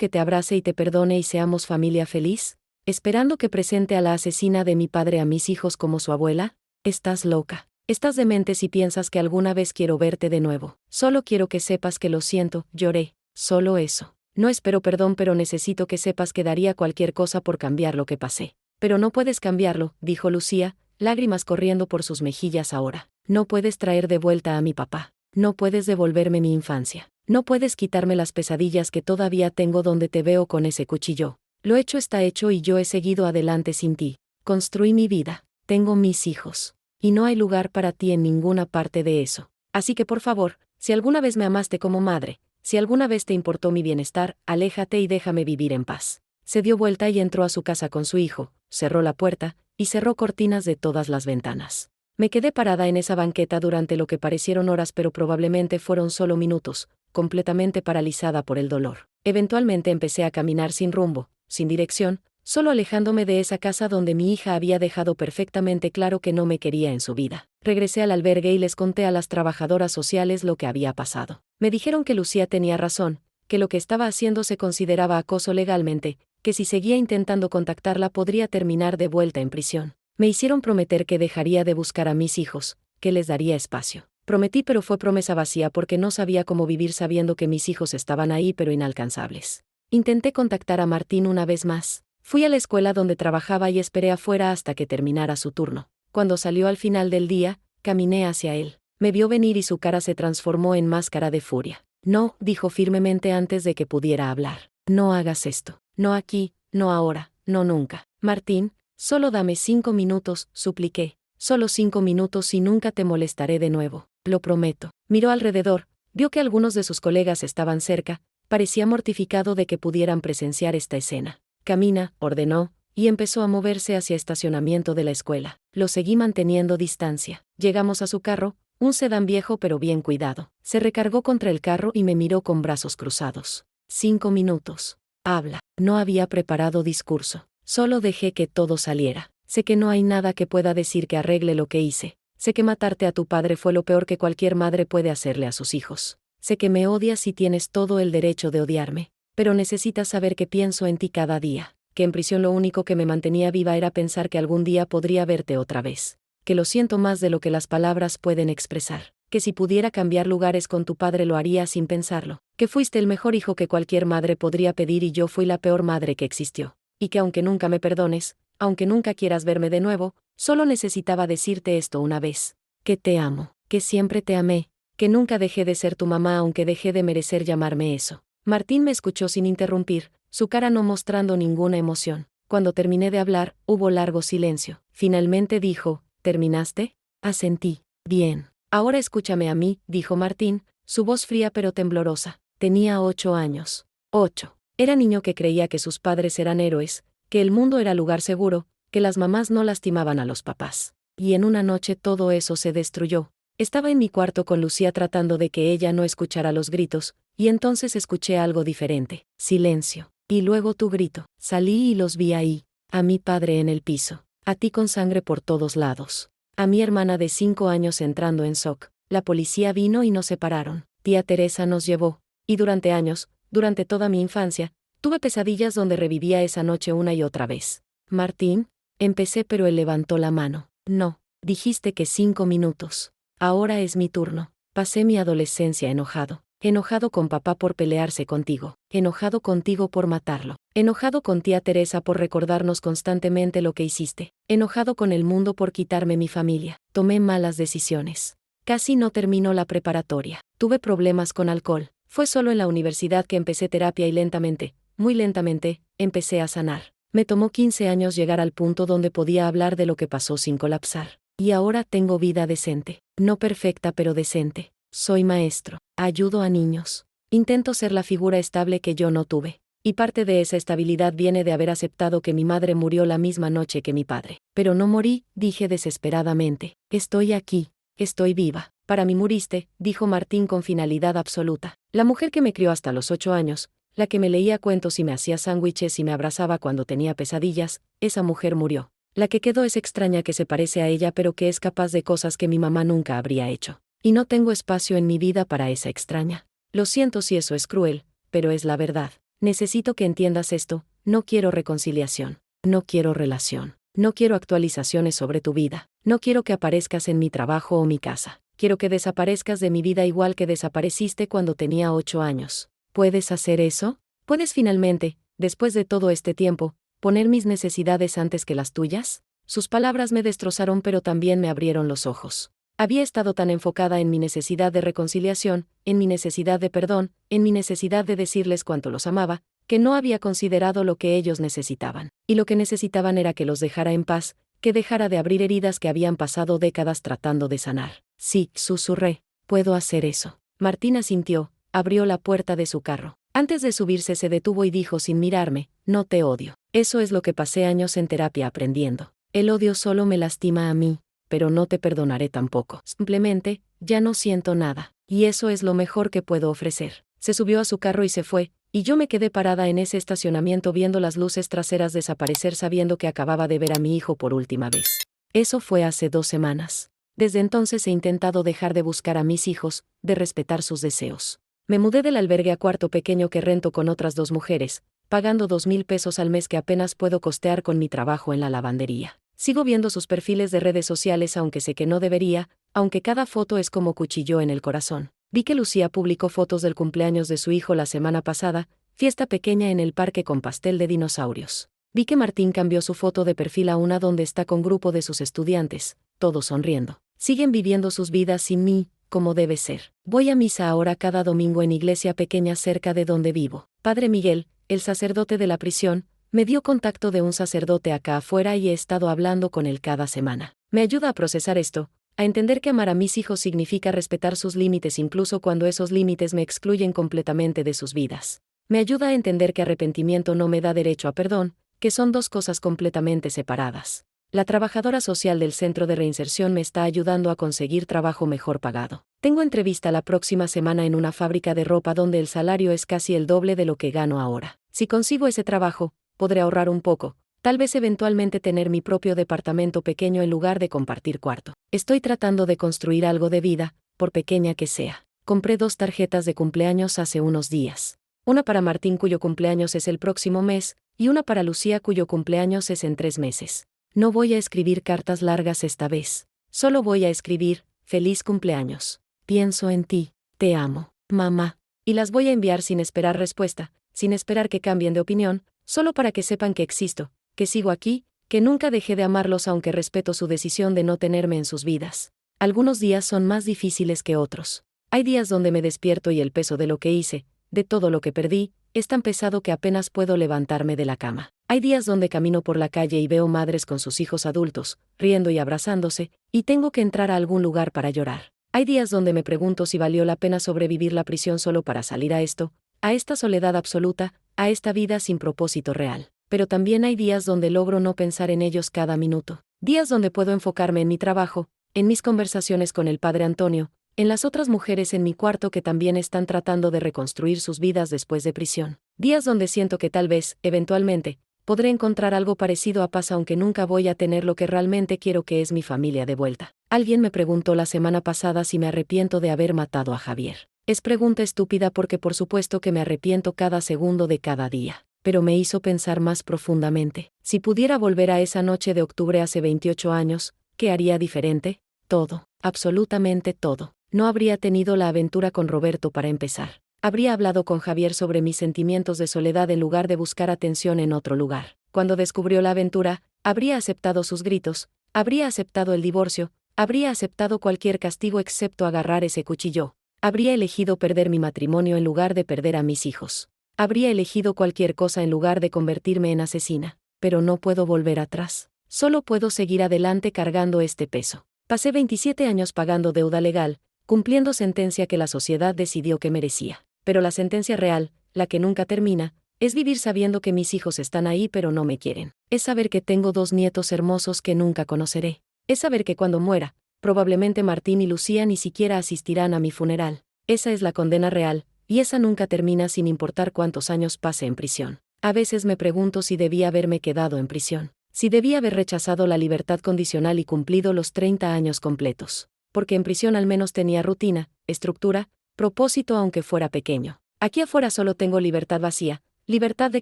A: te abrace y te perdone y seamos familia feliz. Esperando que presente a la asesina de mi padre a mis hijos como su abuela. Estás loca. Estás demente si piensas que alguna vez quiero verte de nuevo. Solo quiero que sepas que lo siento, lloré. Solo eso. No espero perdón, pero necesito que sepas que daría cualquier cosa por cambiar lo que pasé. Pero no puedes cambiarlo, dijo Lucía, lágrimas corriendo por sus mejillas ahora. No puedes traer de vuelta a mi papá. No puedes devolverme mi infancia. No puedes quitarme las pesadillas que todavía tengo donde te veo con ese cuchillo. Lo hecho está hecho y yo he seguido adelante sin ti. Construí mi vida. Tengo mis hijos. Y no hay lugar para ti en ninguna parte de eso. Así que por favor, si alguna vez me amaste como madre, si alguna vez te importó mi bienestar, aléjate y déjame vivir en paz. Se dio vuelta y entró a su casa con su hijo, cerró la puerta, y cerró cortinas de todas las ventanas. Me quedé parada en esa banqueta durante lo que parecieron horas pero probablemente fueron solo minutos, completamente paralizada por el dolor. Eventualmente empecé a caminar sin rumbo, sin dirección, solo alejándome de esa casa donde mi hija había dejado perfectamente claro que no me quería en su vida. Regresé al albergue y les conté a las trabajadoras sociales lo que había pasado. Me dijeron que Lucía tenía razón, que lo que estaba haciendo se consideraba acoso legalmente, que si seguía intentando contactarla podría terminar de vuelta en prisión. Me hicieron prometer que dejaría de buscar a mis hijos, que les daría espacio. Prometí, pero fue promesa vacía porque no sabía cómo vivir sabiendo que mis hijos estaban ahí pero inalcanzables. Intenté contactar a Martín una vez más. Fui a la escuela donde trabajaba y esperé afuera hasta que terminara su turno. Cuando salió al final del día, caminé hacia él. Me vio venir y su cara se transformó en máscara de furia. No, dijo firmemente antes de que pudiera hablar. No hagas esto. No aquí, no ahora, no nunca. Martín, solo dame 5 minutos, supliqué. Solo 5 minutos y nunca te molestaré de nuevo. Lo prometo. Miró alrededor, vio que algunos de sus colegas estaban cerca, Parecía mortificado de que pudieran presenciar esta escena. Camina, ordenó, y empezó a moverse hacia estacionamiento de la escuela. Lo seguí manteniendo distancia. Llegamos a su carro, un sedán viejo pero bien cuidado. Se recargó contra el carro y me miró con brazos cruzados. 5 minutos. Habla. No había preparado discurso. Solo dejé que todo saliera. Sé que no hay nada que pueda decir que arregle lo que hice. Sé que matarte a tu padre fue lo peor que cualquier madre puede hacerle a sus hijos. Sé que me odias y tienes todo el derecho de odiarme. Pero necesitas saber que pienso en ti cada día. Que en prisión lo único que me mantenía viva era pensar que algún día podría verte otra vez. Que lo siento más de lo que las palabras pueden expresar. Que si pudiera cambiar lugares con tu padre lo haría sin pensarlo. Que fuiste el mejor hijo que cualquier madre podría pedir y yo fui la peor madre que existió. Y que aunque nunca me perdones, aunque nunca quieras verme de nuevo, solo necesitaba decirte esto una vez. Que te amo. Que siempre te amé. Que nunca dejé de ser tu mamá aunque dejé de merecer llamarme eso. Martín me escuchó sin interrumpir, su cara no mostrando ninguna emoción. Cuando terminé de hablar, hubo largo silencio. Finalmente dijo, ¿terminaste? Asentí. Bien. Ahora escúchame a mí, dijo Martín, su voz fría pero temblorosa. Tenía 8 años. 8. Era niño que creía que sus padres eran héroes, que el mundo era lugar seguro, que las mamás no lastimaban a los papás. Y en una noche todo eso se destruyó. Estaba en mi cuarto con Lucía tratando de que ella no escuchara los gritos, y entonces escuché algo diferente. Silencio. Y luego tu grito. Salí y los vi ahí. A mi padre en el piso. A ti con sangre por todos lados. A mi hermana de 5 años entrando en shock. La policía vino y nos separaron. Tía Teresa nos llevó. Y durante años, durante toda mi infancia, tuve pesadillas donde revivía esa noche una y otra vez. Martín, empecé pero él levantó la mano. No, dijiste que 5 minutos. Ahora es mi turno. Pasé mi adolescencia enojado. Enojado con papá por pelearse contigo. Enojado contigo por matarlo. Enojado con tía Teresa por recordarnos constantemente lo que hiciste. Enojado con el mundo por quitarme mi familia. Tomé malas decisiones. Casi no terminó la preparatoria. Tuve problemas con alcohol. Fue solo en la universidad que empecé terapia y lentamente, muy lentamente, empecé a sanar. Me tomó 15 años llegar al punto donde podía hablar de lo que pasó sin colapsar. Y ahora tengo vida decente. No perfecta pero decente. Soy maestro. Ayudo a niños. Intento ser la figura estable que yo no tuve. Y parte de esa estabilidad viene de haber aceptado que mi madre murió la misma noche que mi padre. Pero no morí, dije desesperadamente. Estoy aquí. Estoy viva. Para mí muriste, dijo Martín con finalidad absoluta. La mujer que me crió hasta los 8 años, la que me leía cuentos y me hacía sándwiches y me abrazaba cuando tenía pesadillas, esa mujer murió. La que quedó es extraña que se parece a ella pero que es capaz de cosas que mi mamá nunca habría hecho. Y no tengo espacio en mi vida para esa extraña. Lo siento si eso es cruel, pero es la verdad. Necesito que entiendas esto, no quiero reconciliación. No quiero relación. No quiero actualizaciones sobre tu vida. No quiero que aparezcas en mi trabajo o mi casa. Quiero que desaparezcas de mi vida igual que desapareciste cuando tenía 8 años. ¿Puedes hacer eso? ¿Puedes finalmente, después de todo este tiempo, poner mis necesidades antes que las tuyas? Sus palabras me destrozaron pero también me abrieron los ojos. Había estado tan enfocada en mi necesidad de reconciliación, en mi necesidad de perdón, en mi necesidad de decirles cuánto los amaba, que no había considerado lo que ellos necesitaban. Y lo que necesitaban era que los dejara en paz, que dejara de abrir heridas que habían pasado décadas tratando de sanar. Sí, susurré, puedo hacer eso. Martina asintió, abrió la puerta de su carro. Antes de subirse se detuvo y dijo sin mirarme, no te odio. Eso es lo que pasé años en terapia aprendiendo. El odio solo me lastima a mí, pero no te perdonaré tampoco. Simplemente, ya no siento nada. Y eso es lo mejor que puedo ofrecer. Se subió a su carro y se fue, y yo me quedé parada en ese estacionamiento viendo las luces traseras desaparecer sabiendo que acababa de ver a mi hijo por última vez. Eso fue hace 2 semanas. Desde entonces he intentado dejar de buscar a mis hijos, de respetar sus deseos. Me mudé del albergue a cuarto pequeño que rento con otras 2 mujeres, pagando 2,000 pesos al mes que apenas puedo costear con mi trabajo en la lavandería. Sigo viendo sus perfiles de redes sociales aunque sé que no debería, aunque cada foto es como cuchillo en el corazón. Vi que Lucía publicó fotos del cumpleaños de su hijo la semana pasada, fiesta pequeña en el parque con pastel de dinosaurios. Vi que Martín cambió su foto de perfil a una donde está con grupo de sus estudiantes, todos sonriendo. Siguen viviendo sus vidas sin mí, como debe ser. Voy a misa ahora cada domingo en iglesia pequeña cerca de donde vivo. Padre Miguel, el sacerdote de la prisión, me dio contacto de un sacerdote acá afuera y he estado hablando con él cada semana. Me ayuda a procesar esto, a entender que amar a mis hijos significa respetar sus límites incluso cuando esos límites me excluyen completamente de sus vidas. Me ayuda a entender que arrepentimiento no me da derecho a perdón, que son dos cosas completamente separadas. La trabajadora social del Centro de Reinserción me está ayudando a conseguir trabajo mejor pagado. Tengo entrevista la próxima semana en una fábrica de ropa donde el salario es casi el doble de lo que gano ahora. Si consigo ese trabajo, podré ahorrar un poco, tal vez eventualmente tener mi propio departamento pequeño en lugar de compartir cuarto. Estoy tratando de construir algo de vida, por pequeña que sea. Compré 2 tarjetas de cumpleaños hace unos días. Una para Martín cuyo cumpleaños es el próximo mes, y una para Lucía cuyo cumpleaños es en 3 meses. No voy a escribir cartas largas esta vez. Solo voy a escribir, feliz cumpleaños. Pienso en ti, te amo, mamá. Y las voy a enviar sin esperar respuesta, sin esperar que cambien de opinión, solo para que sepan que existo, que sigo aquí, que nunca dejé de amarlos aunque respeto su decisión de no tenerme en sus vidas. Algunos días son más difíciles que otros. Hay días donde me despierto y el peso de lo que hice, de todo lo que perdí, es tan pesado que apenas puedo levantarme de la cama. Hay días donde camino por la calle y veo madres con sus hijos adultos, riendo y abrazándose, y tengo que entrar a algún lugar para llorar. Hay días donde me pregunto si valió la pena sobrevivir la prisión solo para salir a esto, a esta soledad absoluta, a esta vida sin propósito real. Pero también hay días donde logro no pensar en ellos cada minuto. Días donde puedo enfocarme en mi trabajo, en mis conversaciones con el padre Antonio, en las otras mujeres en mi cuarto que también están tratando de reconstruir sus vidas después de prisión. Días donde siento que tal vez, eventualmente, podré encontrar algo parecido a paz aunque nunca voy a tener lo que realmente quiero que es mi familia de vuelta. Alguien me preguntó la semana pasada si me arrepiento de haber matado a Javier. Es pregunta estúpida porque por supuesto que me arrepiento cada segundo de cada día. Pero me hizo pensar más profundamente. Si pudiera volver a esa noche de octubre hace 28 años, ¿qué haría diferente? Todo, absolutamente todo. No habría tenido la aventura con Roberto para empezar. Habría hablado con Javier sobre mis sentimientos de soledad en lugar de buscar atención en otro lugar. Cuando descubrió la aventura, habría aceptado sus gritos, habría aceptado el divorcio, habría aceptado cualquier castigo excepto agarrar ese cuchillo. Habría elegido perder mi matrimonio en lugar de perder a mis hijos. Habría elegido cualquier cosa en lugar de convertirme en asesina. Pero no puedo volver atrás. Solo puedo seguir adelante cargando este peso. Pasé 27 años pagando deuda legal, cumpliendo sentencia que la sociedad decidió que merecía. Pero la sentencia real, la que nunca termina, es vivir sabiendo que mis hijos están ahí pero no me quieren. Es saber que tengo 2 nietos hermosos que nunca conoceré. Es saber que cuando muera, probablemente Martín y Lucía ni siquiera asistirán a mi funeral. Esa es la condena real, y esa nunca termina sin importar cuántos años pase en prisión. A veces me pregunto si debía haberme quedado en prisión. Si debía haber rechazado la libertad condicional y cumplido los 30 años completos. Porque en prisión al menos tenía rutina, estructura, propósito aunque fuera pequeño. Aquí afuera solo tengo libertad vacía, libertad de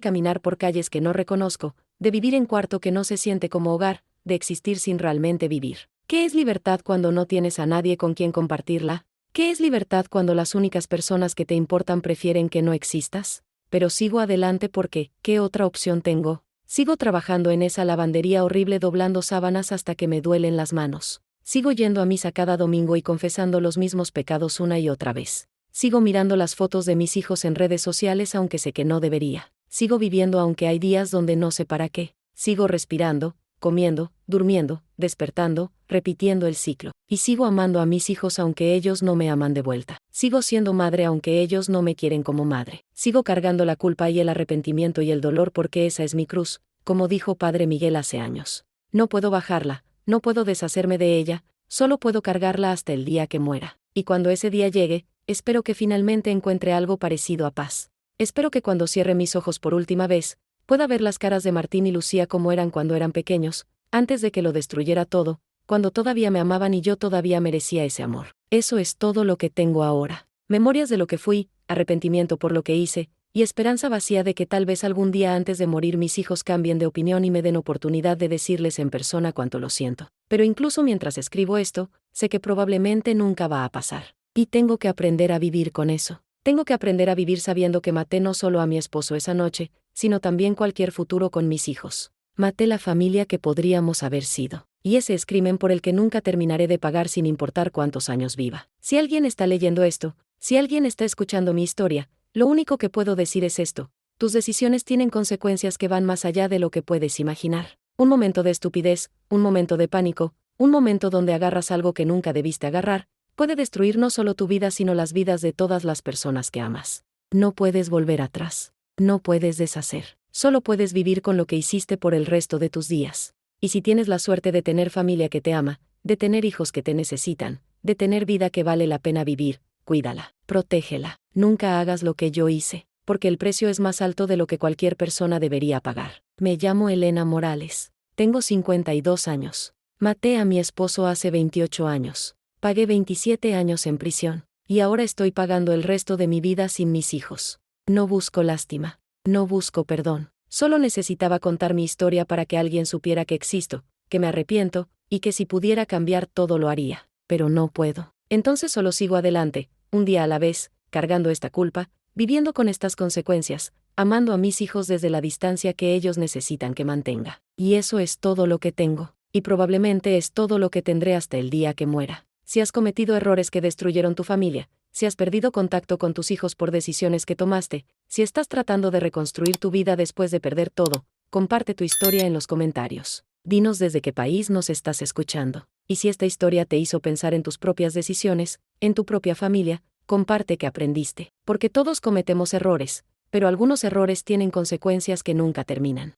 A: caminar por calles que no reconozco, de vivir en cuarto que no se siente como hogar, de existir sin realmente vivir. ¿Qué es libertad cuando no tienes a nadie con quien compartirla? ¿Qué es libertad cuando las únicas personas que te importan prefieren que no existas? Pero sigo adelante porque, ¿qué otra opción tengo? Sigo trabajando en esa lavandería horrible doblando sábanas hasta que me duelen las manos. Sigo yendo a misa cada domingo y confesando los mismos pecados una y otra vez. Sigo mirando las fotos de mis hijos en redes sociales aunque sé que no debería. Sigo viviendo aunque hay días donde no sé para qué. Sigo respirando, comiendo, durmiendo, despertando, repitiendo el ciclo. Y sigo amando a mis hijos aunque ellos no me aman de vuelta. Sigo siendo madre aunque ellos no me quieren como madre. Sigo cargando la culpa y el arrepentimiento y el dolor porque esa es mi cruz, como dijo Padre Miguel hace años. No puedo bajarla, no puedo deshacerme de ella, solo puedo cargarla hasta el día que muera. Y cuando ese día llegue, espero que finalmente encuentre algo parecido a paz. Espero que cuando cierre mis ojos por última vez, pueda ver las caras de Martín y Lucía como eran cuando eran pequeños, antes de que lo destruyera todo, cuando todavía me amaban y yo todavía merecía ese amor. Eso es todo lo que tengo ahora. Memorias de lo que fui, arrepentimiento por lo que hice, y esperanza vacía de que tal vez algún día antes de morir mis hijos cambien de opinión y me den oportunidad de decirles en persona cuánto lo siento. Pero incluso mientras escribo esto, sé que probablemente nunca va a pasar. Y tengo que aprender a vivir con eso. Tengo que aprender a vivir sabiendo que maté no solo a mi esposo esa noche, sino también cualquier futuro con mis hijos. Maté la familia que podríamos haber sido. Y ese es crimen por el que nunca terminaré de pagar sin importar cuántos años viva. Si alguien está leyendo esto, si alguien está escuchando mi historia, lo único que puedo decir es esto: tus decisiones tienen consecuencias que van más allá de lo que puedes imaginar. Un momento de estupidez, un momento de pánico, Un momento donde agarras algo que nunca debiste agarrar, puede destruir no solo tu vida sino las vidas de todas las personas que amas. No puedes volver atrás. No puedes deshacer. Solo puedes vivir con lo que hiciste por el resto de tus días. Y si tienes la suerte de tener familia que te ama, de tener hijos que te necesitan, de tener vida que vale la pena vivir, cuídala, protégela. Nunca hagas lo que yo hice, porque el precio es más alto de lo que cualquier persona debería pagar. Me llamo Elena Morales. Tengo 52 años. Maté a mi esposo hace 28 años. Pagué 27 años en prisión. Y ahora estoy pagando el resto de mi vida sin mis hijos. No busco lástima. No busco perdón. Solo necesitaba contar mi historia para que alguien supiera que existo, que me arrepiento, y que si pudiera cambiar todo lo haría. Pero no puedo. Entonces solo sigo adelante, un día a la vez, cargando esta culpa, viviendo con estas consecuencias, amando a mis hijos desde la distancia que ellos necesitan que mantenga. Y eso es todo lo que tengo. Y probablemente es todo lo que tendré hasta el día que muera. Si has cometido errores que destruyeron tu familia, si has perdido contacto con tus hijos por decisiones que tomaste, si estás tratando de reconstruir tu vida después de perder todo, comparte tu historia en los comentarios. Dinos desde qué país nos estás escuchando. Y si esta historia te hizo pensar en tus propias decisiones, en tu propia familia, comparte que aprendiste. Porque todos cometemos errores, pero algunos errores tienen consecuencias que nunca terminan.